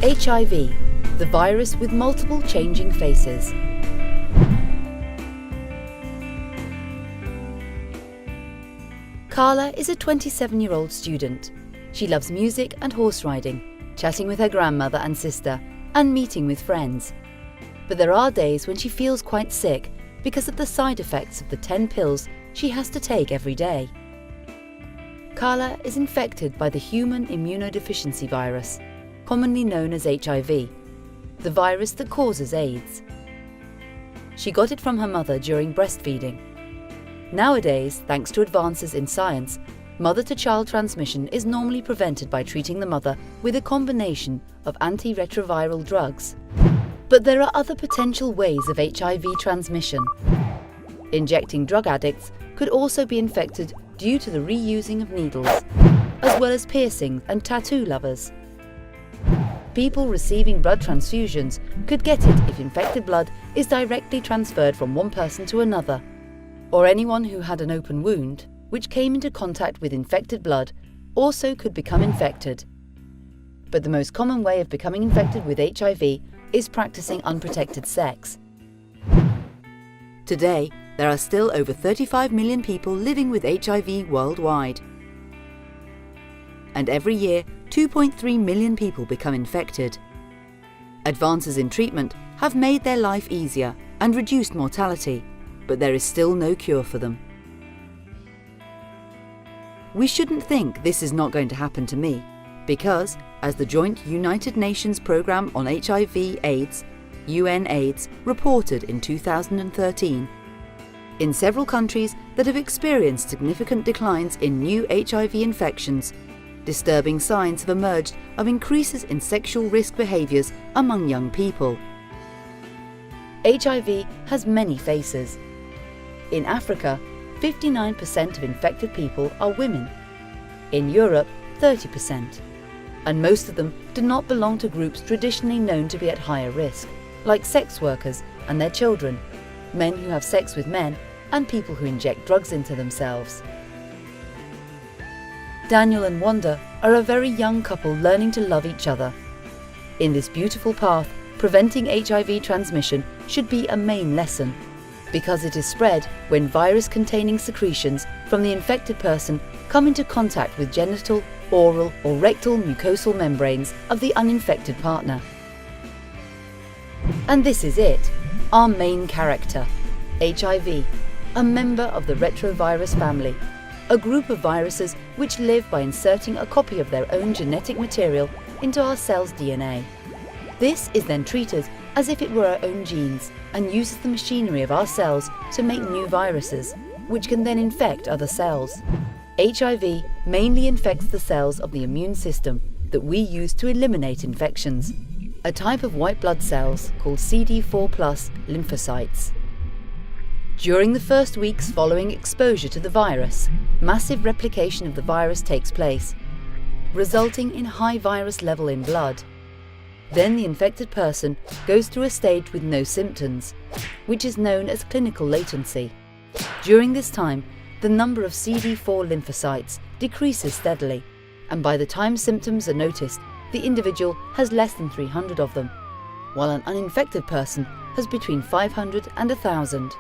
HIV, the virus with multiple changing faces. Carla is a 27-year-old student. She loves music and horse riding, chatting with her grandmother and sister, and meeting with friends. But there are days when she feels quite sick because of the side effects of the 10 pills she has to take every day. Carla is infected by the human immunodeficiency virus, commonly known as HIV, the virus that causes AIDS. She got it from her mother during breastfeeding. Nowadays, thanks to advances in science, mother-to-child transmission is normally prevented by treating the mother with a combination of antiretroviral drugs. But there are other potential ways of HIV transmission. Injecting drug addicts could also be infected due to the reusing of needles, as well as piercing and tattoo lovers. People receiving blood transfusions could get it if infected blood is directly transferred from one person to another, or anyone who had an open wound, which came into contact with infected blood, also could become infected. But the most common way of becoming infected with HIV is practicing unprotected sex. Today, there are still over 35 million people living with HIV worldwide. And every year, 2.3 million people become infected. Advances in treatment have made their life easier and reduced mortality, but there is still no cure for them. We shouldn't think this is not going to happen to me, because, as the joint United Nations Programme on HIV/AIDS, UNAIDS, reported in 2013, in several countries that have experienced significant declines in new HIV infections, disturbing signs have emerged of increases in sexual risk behaviours among young people. HIV has many faces. In Africa, 59% of infected people are women. In Europe, 30%. And most of them do not belong to groups traditionally known to be at higher risk, like sex workers and their children, men who have sex with men, and people who inject drugs into themselves. Daniel and Wanda are a very young couple learning to love each other. In this beautiful path, preventing HIV transmission should be a main lesson, because it is spread when virus-containing secretions from the infected person come into contact with genital, oral or rectal mucosal membranes of the uninfected partner. And this is it, our main character, HIV, a member of the retrovirus family, a group of viruses which live by inserting a copy of their own genetic material into our cell's DNA. This is then treated as if it were our own genes and uses the machinery of our cells to make new viruses, which can then infect other cells. HIV mainly infects the cells of the immune system that we use to eliminate infections, a type of white blood cells called CD4+ lymphocytes. During the first weeks following exposure to the virus, massive replication of the virus takes place, resulting in high virus level in blood. Then the infected person goes through a stage with no symptoms, which is known as clinical latency. During this time, the number of CD4 lymphocytes decreases steadily, and by the time symptoms are noticed, the individual has less than 300 of them, while an uninfected person has between 500 and 1,000.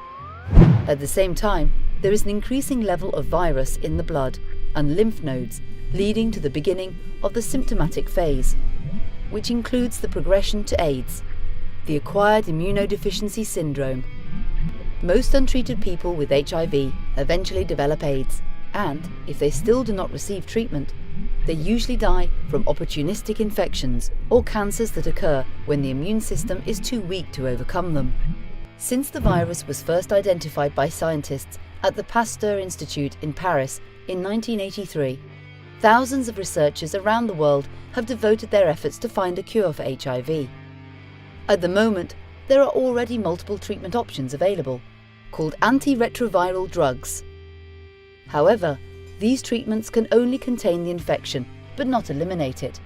At the same time, there is an increasing level of virus in the blood and lymph nodes, leading to the beginning of the symptomatic phase, which includes the progression to AIDS, the acquired immunodeficiency syndrome. Most untreated people with HIV eventually develop AIDS, and if they still do not receive treatment, they usually die from opportunistic infections or cancers that occur when the immune system is too weak to overcome them. Since the virus was first identified by scientists at the Pasteur Institute in Paris in 1983, thousands of researchers around the world have devoted their efforts to find a cure for HIV. At the moment, there are already multiple treatment options available, called antiretroviral drugs. However, these treatments can only contain the infection, but not eliminate it,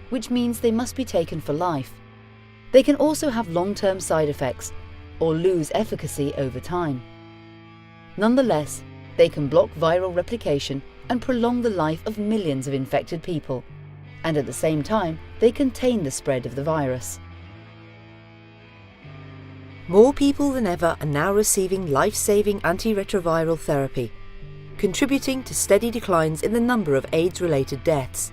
which means they must be taken for life. They can also have long-term side effects, or lose efficacy over time. Nonetheless, they can block viral replication and prolong the life of millions of infected people, and at the same time they contain the spread of the virus. More people than ever are now receiving life-saving antiretroviral therapy, contributing to steady declines in the number of AIDS-related deaths.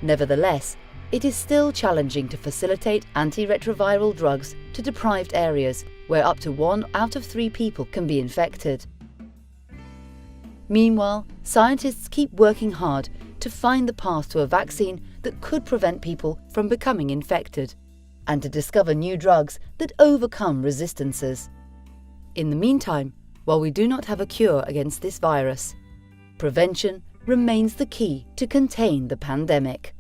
Nevertheless, it is still challenging to facilitate antiretroviral drugs to deprived areas where up to 1 out of 3 people can be infected. Meanwhile, scientists keep working hard to find the path to a vaccine that could prevent people from becoming infected, and to discover new drugs that overcome resistances. In the meantime, while we do not have a cure against this virus, prevention remains the key to contain the pandemic.